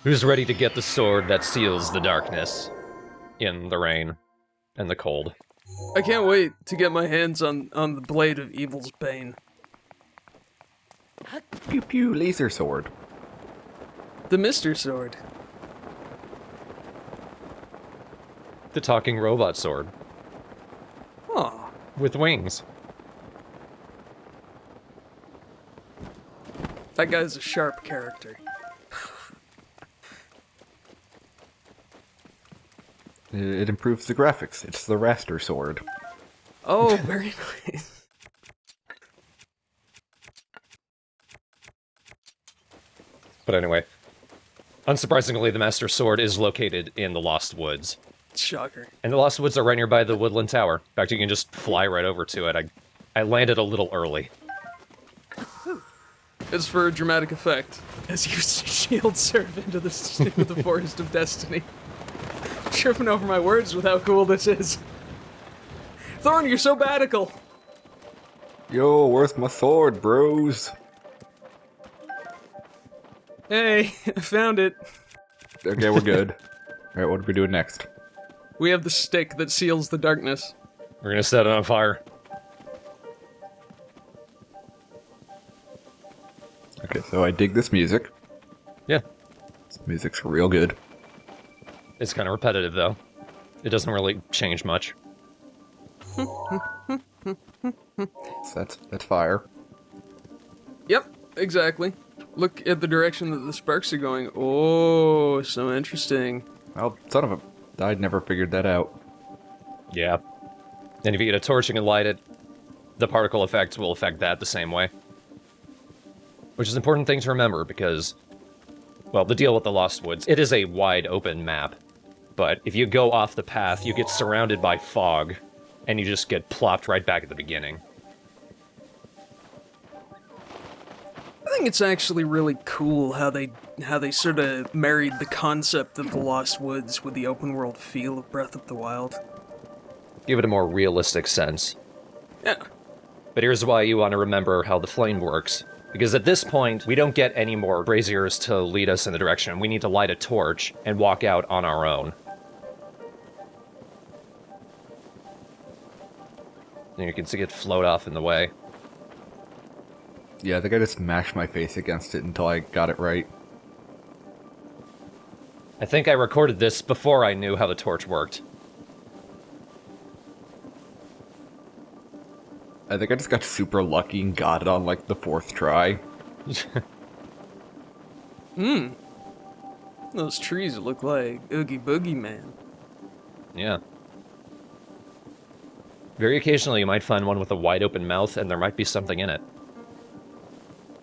Who's ready to get the sword that seals the darkness in the rain and the cold? I can't wait to get my hands on the blade of evil's bane. Pew pew, laser sword. The Mr. Sword. The talking robot sword. Oh, With wings. that guy's a sharp character. It improves the graphics. It's the raster sword. Oh, very nice. But anyway, unsurprisingly, the Master Sword is located in the Lost Woods. Shocker. And the Lost Woods are right nearby the Woodland Tower. In fact, you can just fly right over to it. I landed a little early. It's for dramatic effect, as you shield surf into the Forest of Destiny. Tripping over my words with how cool this is. Thorn, you're so badical. Yo, where's my sword, bros? Hey, I found it. Okay, we're good. Alright, what are we doing next? We have the stick that seals the darkness. We're gonna set it on fire. Okay, so I dig this music. Yeah. This music's real good. It's kind of repetitive, though. It doesn't really change much. So that's fire. Yep, exactly. Look at the direction that the sparks are going. Oh, so interesting. Well, son of a... I'd never figured that out. Yeah. And if you get a torch and light it, the particle effect will affect that the same way. Which is an important thing to remember, because, well, the deal with the Lost Woods, it is a wide open map. But if you go off the path, you get surrounded by fog, and you just get plopped right back at the beginning. I think it's actually really cool how they sort of married the concept of the Lost Woods with the open world feel of Breath of the Wild. Give it a more realistic sense. Yeah. But here's why you want to remember how the flame works. Because at this point, we don't get any more braziers to lead us in the direction. We need to light a torch and walk out on our own. And you can see it float off in the way. Yeah, I think I just mashed my face against it until I got it right. I think I recorded this before I knew how the torch worked. I think I just got super lucky and got it on, like, the 4th try. Those trees look like Oogie Boogie Man. Yeah. Very occasionally you might find one with a wide open mouth and there might be something in it.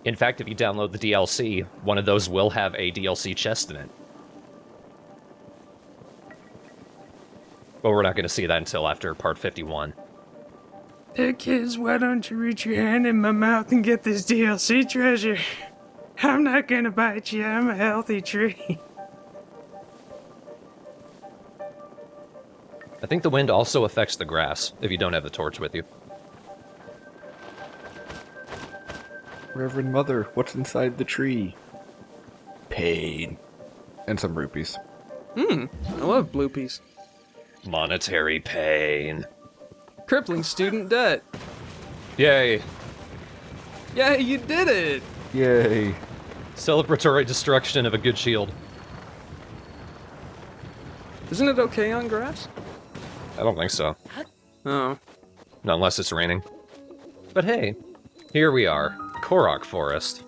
In fact, if you download the DLC, one of those will have a DLC chest in it. But we're not going to see that until after part 51. Hey kids, why don't you reach your hand in my mouth and get this DLC treasure? I'm not gonna bite you, I'm a healthy tree. I think the wind also affects the grass, if you don't have the torch with you. Reverend Mother, what's inside the tree? Pain. And some rupees. I love bloopies. Monetary pain. Crippling student debt. Yay! Yeah, you did it! Yay. Celebratory destruction of a good shield. Isn't it okay on grass? I don't think so. Oh. Not unless it's raining. But hey, here we are. KOROK Forest.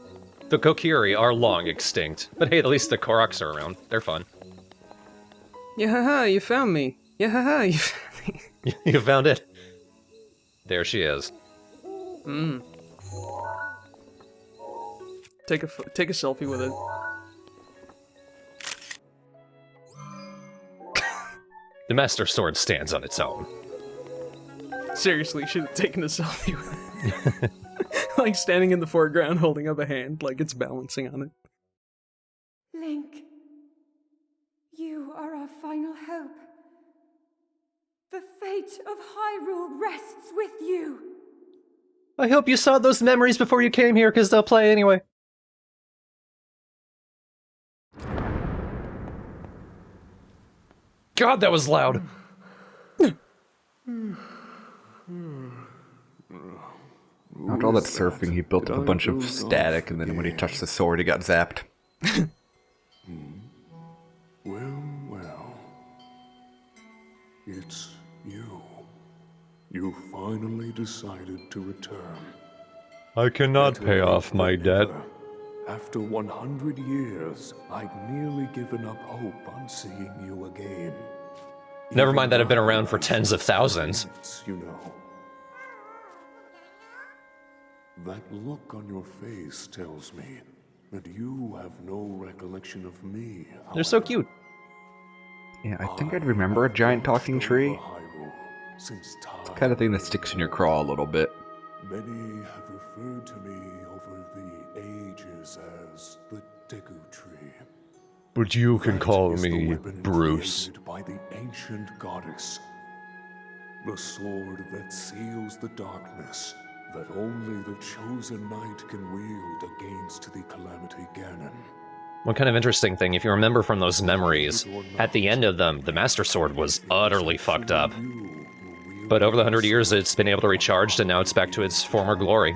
The Kokiri are long extinct, but hey, at least the KOROKs are around. They're fun. Yeah, you found me. Yeah, you found me. You found it. There she is. Take a selfie with it. The Master Sword stands on its own. Seriously, should have taken a selfie with it. Like standing in the foreground holding up a hand like it's balancing on it. Link, you are our final hope. The fate of Hyrule rests with you. I hope you saw those memories before you came here, because they'll play anyway. God, that was loud. After all that surfing, he built up a bunch of static, and then when he touched the sword, he got zapped. Well. It's you. You finally decided to return. I cannot Better pay late off my than debt. never. After 100 years, I'd nearly given up hope on seeing you again. Never Even mind that I've been now, around for I tens of should thousands. admit, you know. That look on your face tells me that you have no recollection of me. They're so however. cute. Yeah, I think I'd remember a giant talking tree. Since time. Kind of thing that sticks in your craw a little bit. Many have referred to me over the ages as the Deku Tree. But you can That call is the me weapon Bruce. created by the ancient goddess. The sword that seals the darkness that only the chosen knight can wield against the Calamity Ganon. One kind of interesting thing, if you remember from those memories, at the end of them, the Master Sword was utterly fucked up. But over the 100 years, it's been able to recharge, and now it's back to its former glory.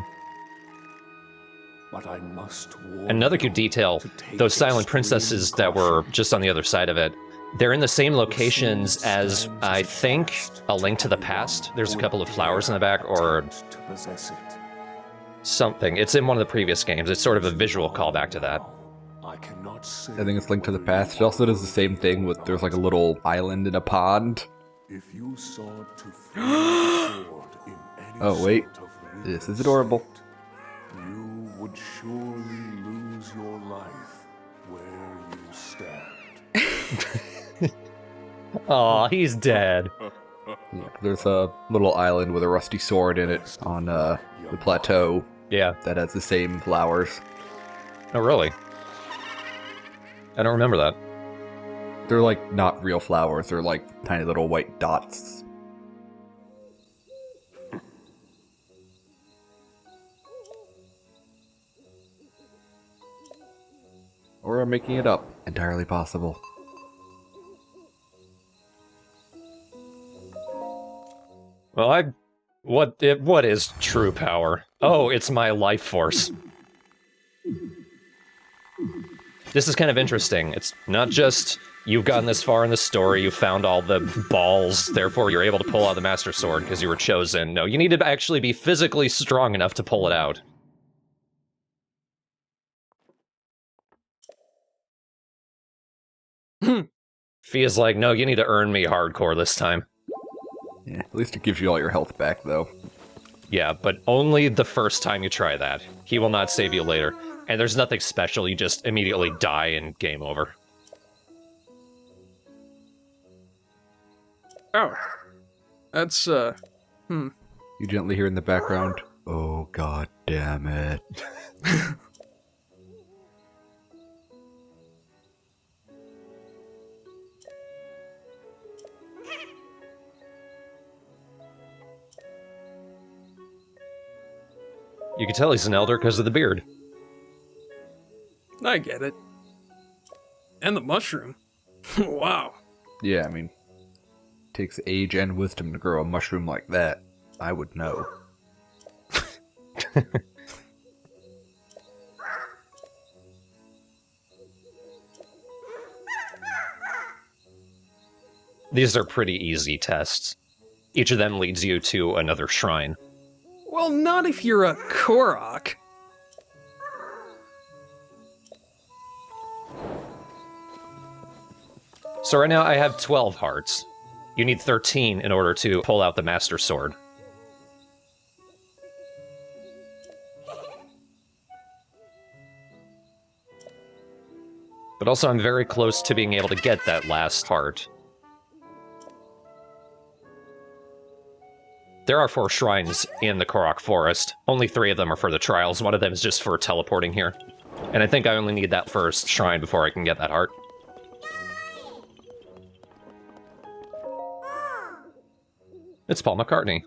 But I must warn Another cute you detail, to take those silent extreme princesses that were caution. just on the other side of it, they're in the same locations as, Stands I a think, test A Link to the anyone Past. There's a who couple of would flowers in the dare back, or attempt to possess it. something. It's in one of the previous games. It's sort of a visual callback to that. I cannot say I think it's Linked to the whether you Past. It also does the same thing with there's like a little island in a pond. If you sought to find the sword in any Oh, wait. sort of This is weakened adorable. state, you would surely lose your life where you stand. Aw, he's dead. Yeah, there's a little island with a rusty sword in it on the plateau Yeah. that has the same flowers. Oh, really? I don't remember that. They're like not real flowers, they're like tiny little white dots. Or I'm making it up. Entirely possible. Well, what is true power? Oh, it's my life force. This is kind of interesting. It's not just you've gotten this far in the story, you found all the balls, therefore you're able to pull out the Master Sword because you were chosen. No, you need to actually be physically strong enough to pull it out. Feels like, no, you need to earn me hardcore this time. Yeah, at least it gives you all your health back, though. Yeah, but only the first time you try that. He will not save you later. And there's nothing special, you just immediately die and game over. Oh. That's, You gently hear in the background, oh god damn it. You can tell he's an elder because of the beard. I get it. And the mushroom. Wow. Yeah, I mean, takes age and wisdom to grow a mushroom like that. I would know. These are pretty easy tests. Each of them leads you to another shrine. Well, not if you're a KOROK. So right now I have 12 hearts. You need 13 in order to pull out the Master Sword. But also I'm very close to being able to get that last heart. There are 4 shrines in the KOROK Forest. Only 3 of them are for the trials. One of them is just for teleporting here. And I think I only need that first shrine before I can get that heart. It's Paul McCartney.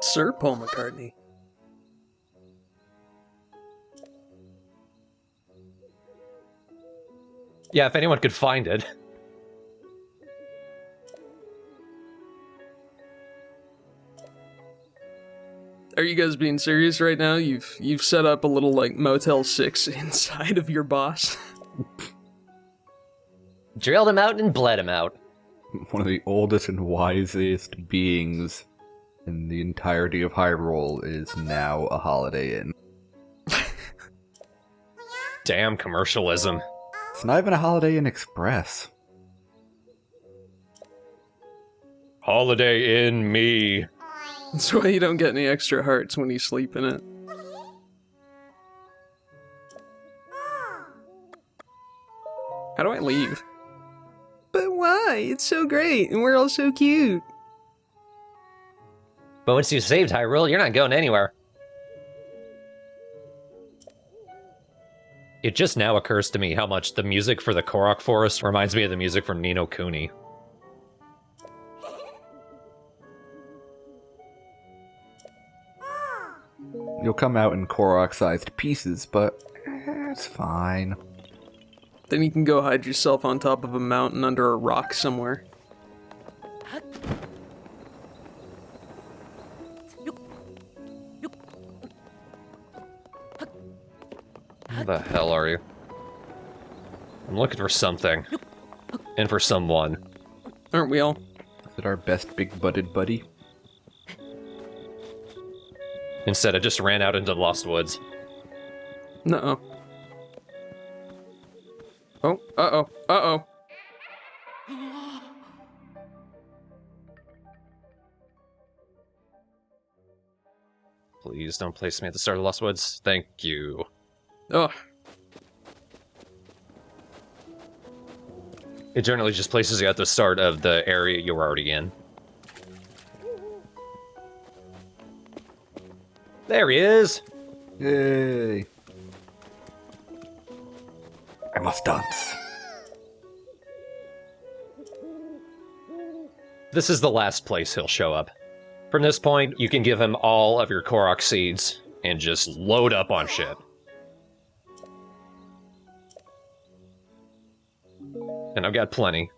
Sir Paul McCartney. Yeah, if anyone could find it. Are you guys being serious right now? You've set up a little like Motel 6 inside of your boss. Drilled him out and bled him out. One of the oldest and wisest beings in the entirety of Hyrule is now a Holiday Inn. Damn commercialism. It's not even a Holiday Inn Express. Holiday Inn me. That's why you don't get any extra hearts when you sleep in it. How do I leave? But why? It's so great, and we're all so cute. But once you've saved Hyrule, you're not going anywhere. It just now occurs to me how much the music for the KOROK Forest reminds me of the music from Ni no Kuni. You'll come out in Korok-sized pieces, but it's fine. Then you can go hide yourself on top of a mountain under a rock somewhere. Who the hell are you? I'm looking for something. And for someone. Aren't we all? Is it our best big-butted buddy? Instead, I just ran out into the Lost Woods. Nuh-uh. Oh, uh-oh, uh-oh. Please don't place me at the start of the Lost Woods. Thank you. Oh, It generally just places you at the start of the area you were already in. There he is! Yay! I must dance. This is the last place he'll show up. From this point, you can give him all of your Korok seeds and just load up on shit. And I've got plenty.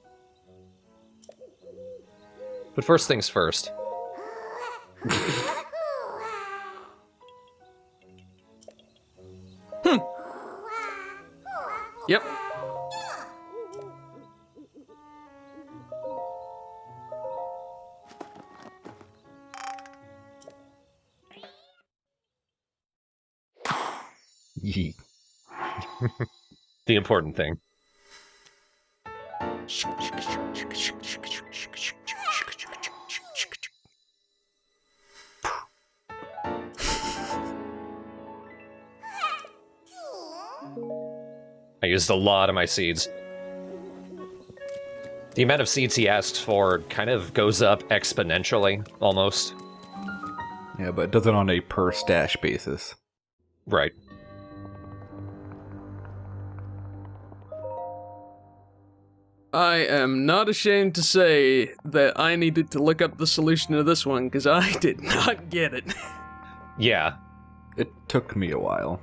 But first things first. yep. Yeet. The important thing. I used a lot of my seeds. The amount of seeds he asks for kind of goes up exponentially, almost. Yeah, but it does it on a per stash basis. Right. I am not ashamed to say that I needed to look up the solution to this one, because I did not get it. Yeah. It took me a while.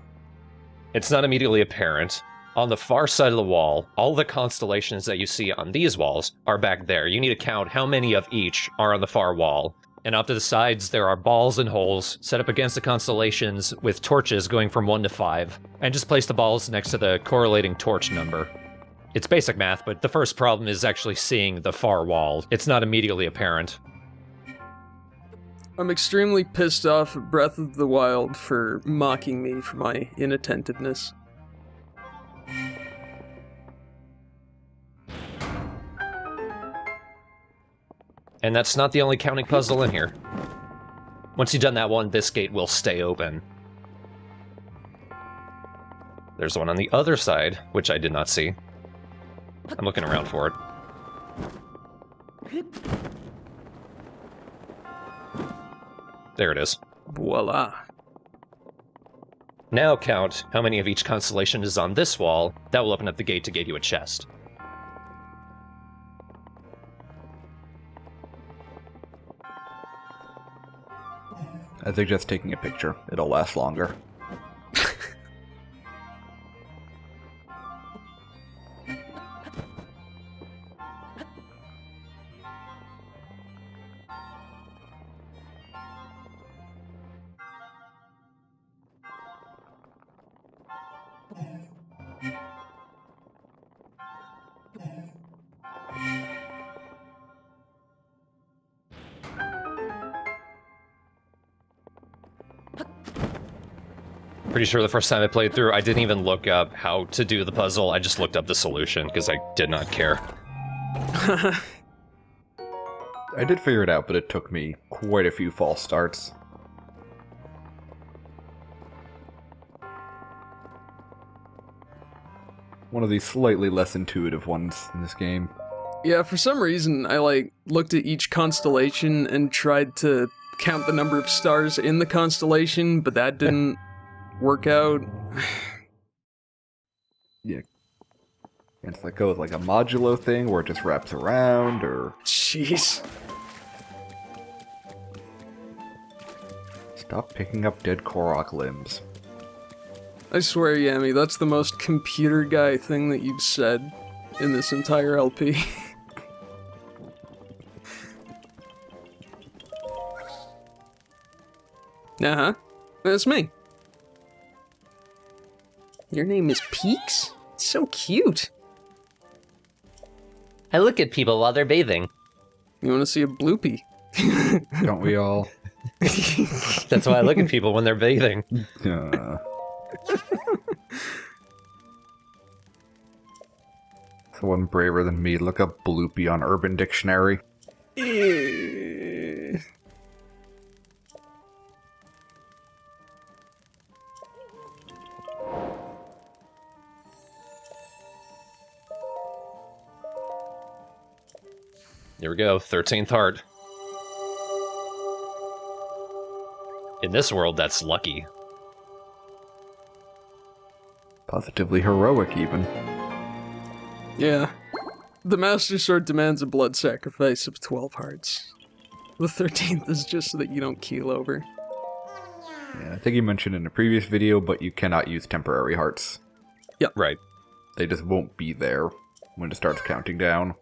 It's not immediately apparent. On the far side of the wall, all the constellations that you see on these walls are back there. You need to count how many of each are on the far wall. And off to the sides, there are balls and holes set up against the constellations with torches going from 1 to 5. And just place the balls next to the correlating torch number. It's basic math, but the first problem is actually seeing the far wall. It's not immediately apparent. I'm extremely pissed off at Breath of the Wild for mocking me for my inattentiveness. And that's not the only counting puzzle in here. Once you've done that one, this gate will stay open. There's one on the other side, which I did not see. I'm looking around for it. There it is. Voila. Now count how many of each constellation is on this wall. That will open up the gate to get you a chest. I suggest taking a picture. It'll last longer. Pretty sure the first time I played through, I didn't even look up how to do the puzzle. I just looked up the solution because I did not care. I did figure it out, but it took me quite a few false starts. One of the slightly less intuitive ones in this game. Yeah, for some reason, I, like, looked at each constellation and tried to count the number of stars in the constellation, but that didn't work out. Yeah. It's like goes like a modulo thing where it just wraps around, or... Jeez. Stop picking up dead KOROK limbs. I swear, Yami, that's the most computer guy thing that you've said in this entire LP. Uh-huh. That's me. Your name is Peaks? It's so cute. I look at people while they're bathing. You want to see a bloopy? Don't we all? That's why I look at people when they're bathing. Someone braver than me, look up bloopy on Urban Dictionary. Here we go, 13th heart. In this world, that's lucky. Positively heroic, even. Yeah. The Master Sword demands a blood sacrifice of 12 hearts. The 13th is just so that you don't keel over. Yeah, I think you mentioned in a previous video, but you cannot use temporary hearts. Yep. Right. They just won't be there when it starts counting down.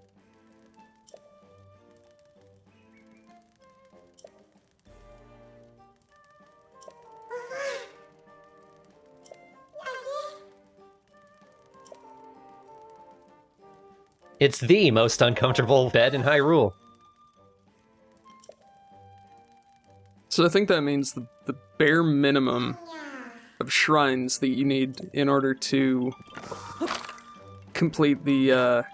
It's the most uncomfortable bed in Hyrule. So I think that means the bare minimum of shrines that you need in order to complete the,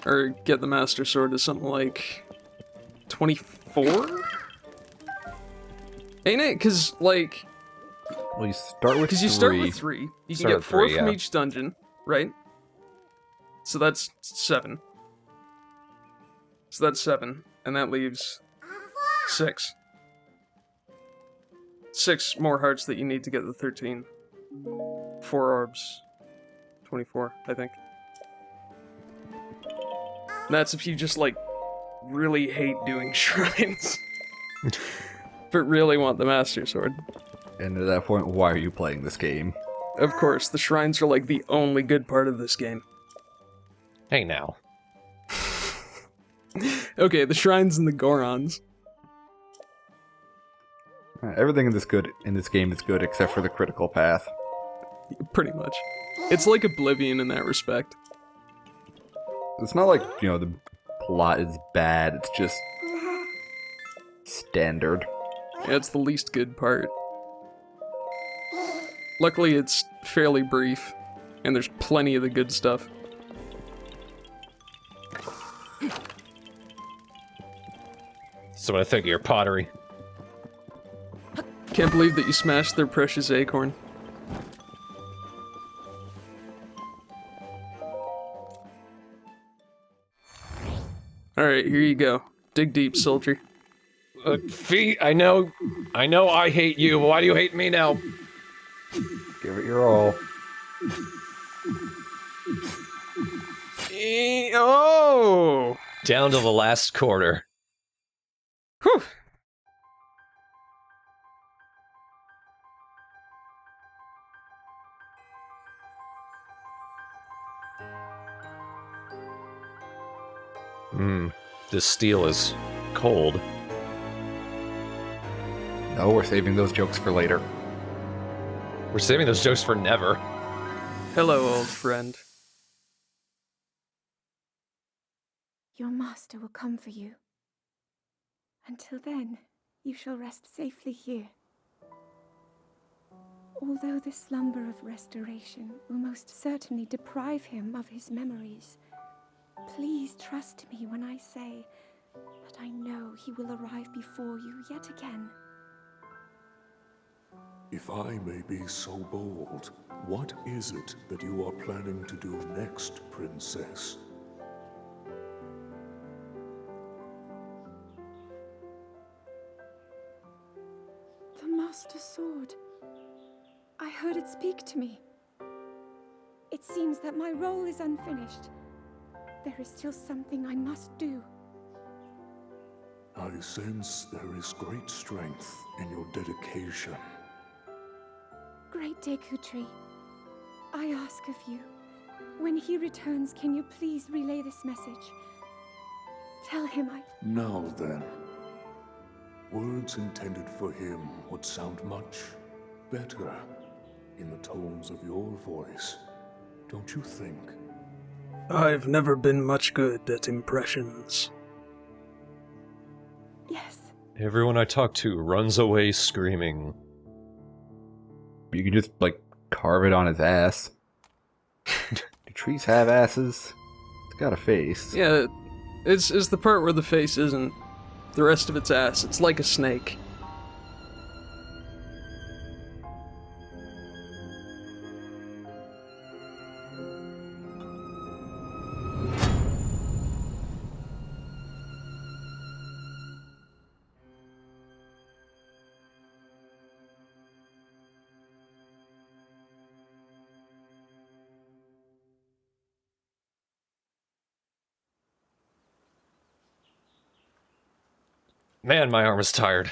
or get the Master Sword is something like 24? Ain't it? Because, like... Well, you start with Because you start with 3. You can Start get with 4 3, from yeah. each dungeon, right? So that's 7. So that's 7. And that leaves 6. 6 more hearts that you need to get the 13. 4 orbs. 24, I think. And that's if you just, like, really hate doing shrines. But really want the Master Sword. And at that point, why are you playing this game? Of course, the shrines are, like, the only good part of this game. Hey now. Okay, the shrines and the Gorons. Everything in this game is good except for the critical path. Pretty much. It's like Oblivion in that respect. It's not like, you know, the plot is bad, it's just standard. Yeah, it's the least good part. Luckily, it's fairly brief, and there's plenty of the good stuff. So what I think of your pottery. Can't believe that you smashed their precious acorn. Alright, here you go. Dig deep, soldier. Fee, I know I hate you, but why do you hate me now? Give it your all. Oh! Down to the last quarter. Whew! This steel is cold. No, we're saving those jokes for later. We're saving those jokes for never. Hello, old friend. Your master will come for you. Until then, you shall rest safely here. Although the slumber of restoration will most certainly deprive him of his memories, please trust me when I say that I know he will arrive before you yet again. If I may be so bold, what is it that you are planning to do next, Princess? The Master Sword. I heard it speak to me. It seems that my role is unfinished. There is still something I must do. I sense there is great strength in your dedication. Great Dekutri, I ask of you, when he returns, can you please relay this message? Tell him I... Now then, words intended for him would sound much better in the tones of your voice, don't you think? I've never been much good at impressions. Yes. Everyone I talk to runs away screaming. You can just, like, carve it on his ass. Do trees have asses? It's got a face. Yeah, it's the part where the face isn't. The rest of it's ass. It's like a snake. Man, my arm is tired.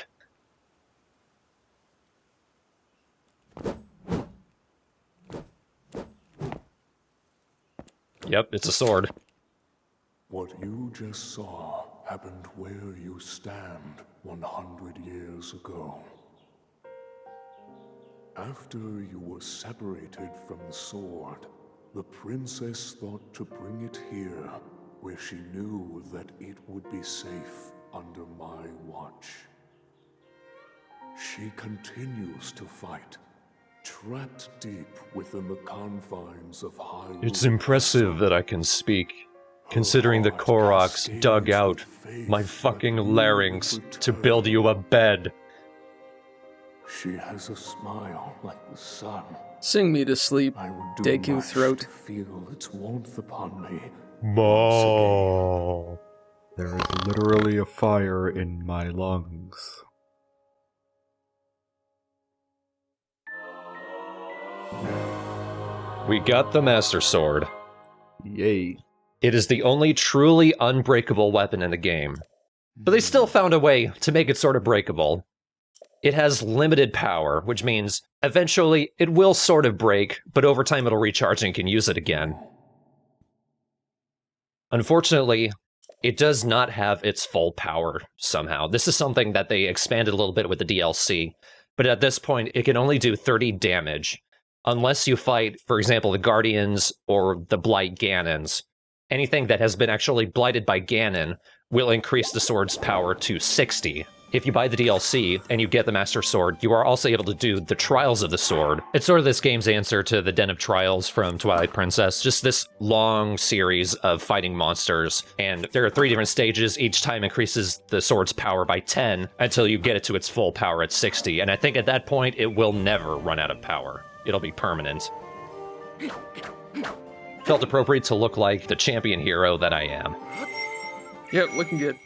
Yep, it's a sword. What you just saw happened where you stand 100 years ago. After you were separated from the sword, the princess thought to bring it here, where she knew that it would be safe under my watch. She continues to fight, trapped deep within the confines of Hyrule. It's impressive that I can speak, considering the KOROKs dug out my fucking larynx to build you a bed. She has a smile like the sun. Sing me to sleep, I would do Deku much throat. to feel its warmth upon me. Mo. There is literally a fire in my lungs. We got the Master Sword. Yay. It is the only truly unbreakable weapon in the game. But they still found a way to make it sort of breakable. It has limited power, which means eventually it will sort of break, but over time it'll recharge and you can use it again. Unfortunately, it does not have its full power somehow. This is something that they expanded a little bit with the DLC, but at this point it can only do 30 damage, unless you fight, for example, the Guardians or the Blight Ganons. Anything that has been actually blighted by Ganon will increase the sword's power to 60. If you buy the DLC and you get the Master Sword, you are also able to do the Trials of the Sword. It's sort of this game's answer to the Den of Trials from Twilight Princess, just this long series of fighting monsters. And there are 3 different stages, each time increases the sword's power by 10 until you get it to its full power at 60. And I think at that point, it will never run out of power. It'll be permanent. Felt appropriate to look like the champion hero that I am. Yep, looking good.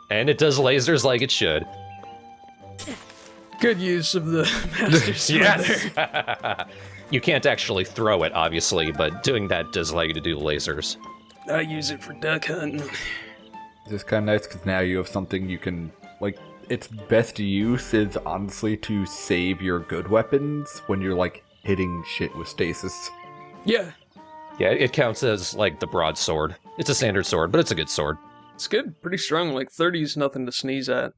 And it does lasers like it should. Good use of the Master Sword there. You can't actually throw it, obviously, but doing that does allow you to do lasers. I use it for duck hunting. It's kind of nice because now you have something you can, like, its best use is honestly to save your good weapons when you're, like, hitting shit with stasis. Yeah, Yeah, it counts as, like, the broadsword. It's a standard sword, but it's a good sword. it's good. Pretty strong. Like, 30 is nothing to sneeze at.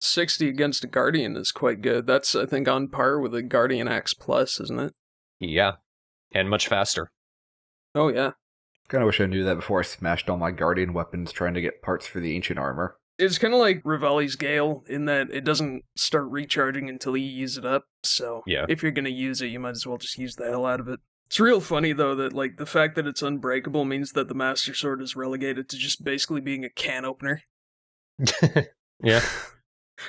60 against a Guardian is quite good. That's, I think, on par with a Guardian Axe Plus, isn't it? Yeah, and much faster. Oh, yeah. Kinda wish I knew that before I smashed all my Guardian weapons trying to get parts for the ancient armor. It's kind of like Rivali's Gale in that it doesn't start recharging until you use it up, so Yeah. if you're gonna use it, you might as well just use the hell out of it. It's real funny, though, that like the fact that it's unbreakable means that the Master Sword is relegated to just basically being a can opener. Yeah.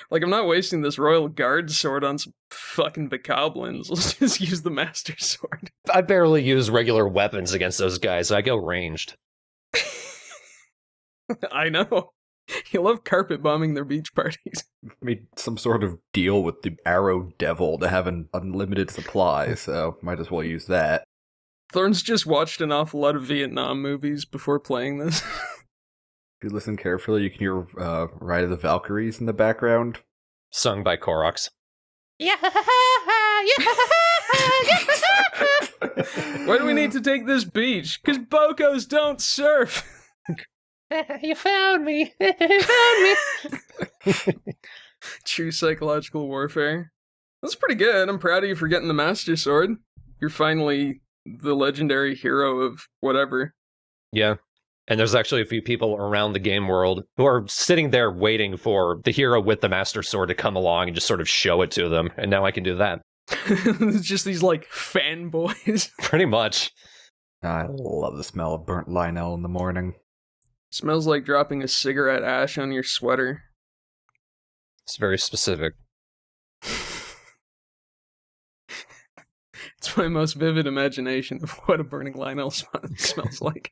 Like, I'm not wasting this Royal Guard sword on some fucking bokoblins. Let's just use the Master Sword. I barely use regular weapons against those guys. I go ranged. I know. You love carpet bombing their beach parties. Made some sort of deal with the Arrow Devil to have an unlimited supply, so might as well use that. Thorne's just watched an awful lot of Vietnam movies before playing this. If you listen carefully, you can hear Ride of the Valkyries in the background. Sung by KOROKs. Why do we need to take this beach? Because Bocos don't surf! You found me! You found me! True psychological warfare. That's pretty good. I'm proud of you for getting the Master Sword. You're finally the legendary hero of whatever. Yeah. And there's actually a few people around the game world who are sitting there waiting for the hero with the Master Sword to come along and just sort of show it to them. And now I can do that. It's just these, like, fanboys. Pretty much. I love the smell of burnt Lionel in the morning. Smells like dropping a cigarette ash on your sweater. It's very specific. It's my most vivid imagination of what a burning Lionel smells like.